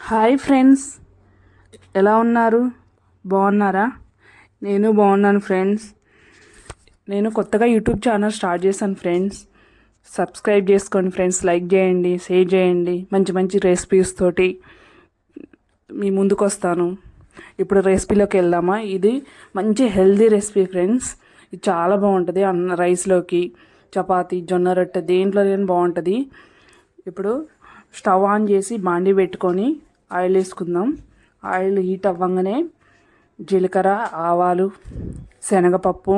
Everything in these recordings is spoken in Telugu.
హాయ్ ఫ్రెండ్స్, ఎలా ఉన్నారు? బాగున్నారా? నేను బాగున్నాను ఫ్రెండ్స్. నేను కొత్తగా యూట్యూబ్ ఛానల్ స్టార్ట్ చేశాను ఫ్రెండ్స్. సబ్స్క్రైబ్ చేసుకోండి ఫ్రెండ్స్, లైక్ చేయండి, షేర్ చేయండి. మంచి మంచి రెసిపీస్ తోటి మీ ముందుకు వస్తాను. ఇప్పుడు రెసిపీలోకి వెళ్దామా? ఇది మంచి హెల్దీ రెసిపీ ఫ్రెండ్స్. ఇది చాలా బాగుంటుంది. అన్న రైస్లోకి, చపాతీ, జొన్న రొట్టె దేంట్లోనే బాగుంటుంది. ఇప్పుడు స్టవ్ ఆన్ చేసి బాండీ పెట్టుకొని ఆయిల్ వేసుకుందాం. ఆయిల్ హీట్ అవ్వగానే జీలకర్ర, ఆవాలు, శనగపప్పు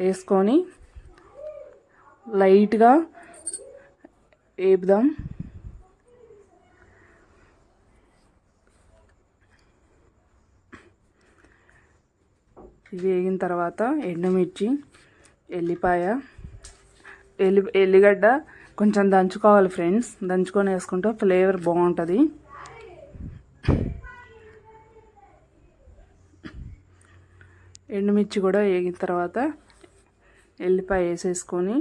వేసుకొని లైట్గా వేపుదాం. ఇవి వేగిన తర్వాత ఎండుమిర్చి, ఎల్లిపాయ, ఎల్లిగడ్డ కొంచెం దంచుకోవాలి ఫ్రెండ్స్. దంచుకొని వేసుకుంటే ఫ్లేవర్ బాగుంటుంది. ఎండుమిర్చి కూడా వేగిన తర్వాత ఎల్లిపాయ వేసేసుకొని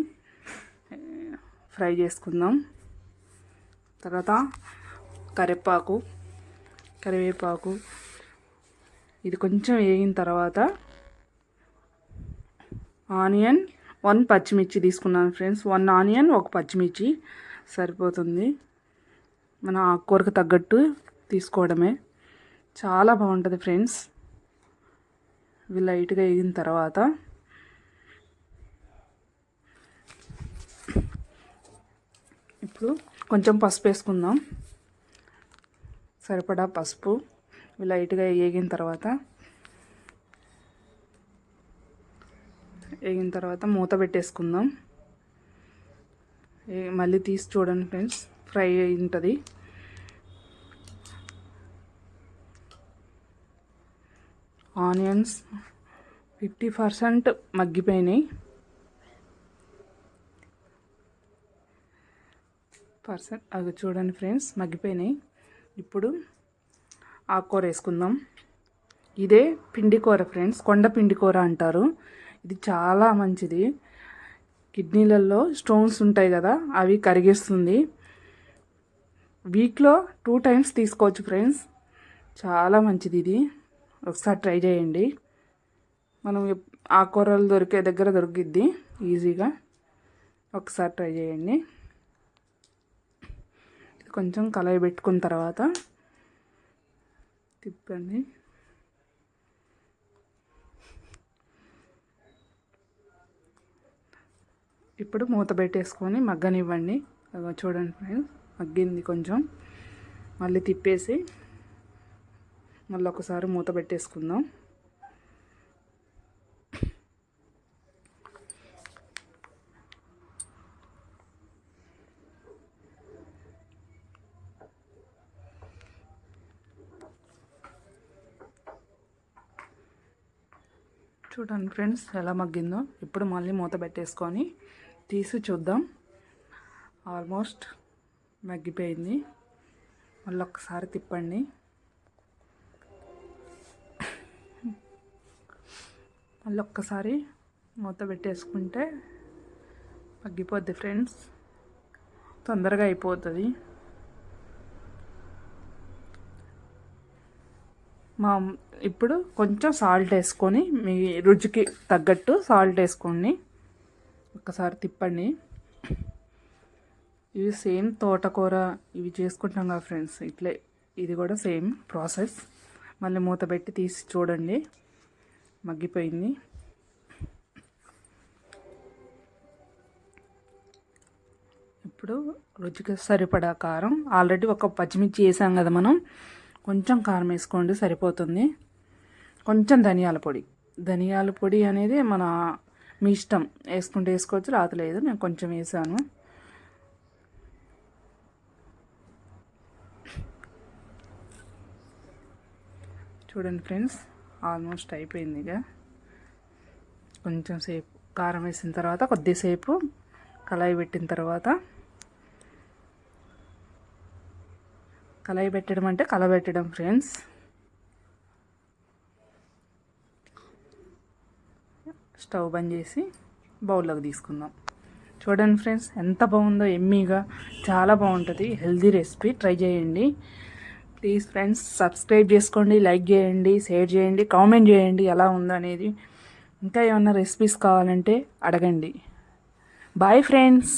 ఫ్రై చేసుకుందాం. తర్వాత కరివేపాకు ఇది కొంచెం వేగిన తర్వాత ఆనియన్, 1 పచ్చిమిర్చి తీసుకున్నాను ఫ్రెండ్స్. 1 ఆనియన్, 1 పచ్చిమిర్చి సరిపోతుంది. మన ఆకుకూరకు తగ్గట్టు తీసుకోవడమే. చాలా బాగుంటుంది ఫ్రెండ్స్. ఇవి లైట్గా వేగిన తర్వాత ఇప్పుడు కొంచెం పసుపు వేసుకుందాం. సరిపడా పసుపు. ఇవి లైట్గా వేగిన తర్వాత మూత పెట్టేసుకుందాం. మళ్ళీ తీసి చూడండి ఫ్రెండ్స్, ఫ్రై అయి ఉంటుంది. ఆనియన్స్ 50% మగ్గిపోయినాయి. అవి చూడండి ఫ్రెండ్స్, మగ్గిపోయినాయి. ఇప్పుడు ఆకుకూర వేసుకుందాం. ఇదే పిండి కూర ఫ్రెండ్స్, కొండ పిండి కూర అంటారు. ఇది చాలా మంచిది. కిడ్నీలలో స్టోన్స్ ఉంటాయి కదా, అవి కరిగిస్తుంది. వీక్లో 2 times తీసుకోవచ్చు ఫ్రెండ్స్. చాలా మంచిది ఇది. ఒకసారి ట్రై చేయండి. మనం ఆకుకూరలు దొరికే దగ్గర దొరికిద్ది ఈజీగా. ఒకసారి ట్రై చేయండి. కొంచెం కలయి పెట్టుకున్న తర్వాత తిప్పండి. ఇప్పుడు మూత పెట్టేసుకొని మగ్గనివ్వండి. చూడండి ఫ్రెండ్స్, మగ్గింది కొంచెం. మళ్ళీ తిప్పేసి మళ్ళీ ఒకసారి మూత పెట్టేసుకుందాం. చూడండి ఫ్రెండ్స్ ఎలా మగ్గిందో. ఇప్పుడు మళ్ళీ మూత పెట్టేసుకొని తీసి చూద్దాం. ఆల్మోస్ట్ మగ్గిపోయింది. మళ్ళీ ఒక్కసారి తిప్పండి. మళ్ళీ ఒక్కసారి మూత పెట్టేసుకుంటే మగ్గిపోద్ది ఫ్రెండ్స్. తొందరగా అయిపోతుంది. ఇప్పుడు కొంచెం సాల్ట్ వేసుకొని మీ రుచికి తగ్గట్టు సాల్ట్ వేసుకోండి. ఒక్కసారి తిప్పండి. ఇవి సేమ్ తోటకూర ఇవి చేసుకుంటాం కదా ఫ్రెండ్స్, ఇట్లే ఇది కూడా సేమ్ ప్రాసెస్. మళ్ళీ మూత పెట్టి తీసి చూడండి, మగ్గిపోయింది. ఇప్పుడు రుచికి సరిపడా కారం. ఆల్రెడీ 1 పచ్చిమిర్చి వేసాం కదా మనం. కొంచెం కారం వేసుకోండి, సరిపోతుంది. కొంచెం ధనియాల పొడి అనేది మీ ఇష్టం, వేసుకుంటే వేసుకోవచ్చు, రాతలేదు. నేను కొంచెం వేసాను. చూడండి ఫ్రెండ్స్, ఆల్మోస్ట్ అయిపోయింది. ఇక కొంచెం సేపు కారం వేసిన తర్వాత కొద్దిసేపు కళాయి పెట్టిన తర్వాత, కళాయి పెట్టడం అంటే కలబెట్టడం ఫ్రెండ్స్. స్టవ్ బంద్ చేసి బౌల్లోకి తీసుకుందాం. చూడండి ఫ్రెండ్స్ ఎంత బాగుందో, ఎమ్మీగా చాలా బాగుంటుంది. హెల్దీ రెసిపీ, ట్రై చేయండి. ప్లీజ్ ఫ్రెండ్స్ సబ్స్క్రైబ్ చేసుకోండి, లైక్ చేయండి, షేర్ చేయండి, కామెంట్ చేయండి ఎలా ఉందో అనేది. ఇంకా ఏమన్నా రెసిపీస్ కావాలంటే అడగండి. Bye friends.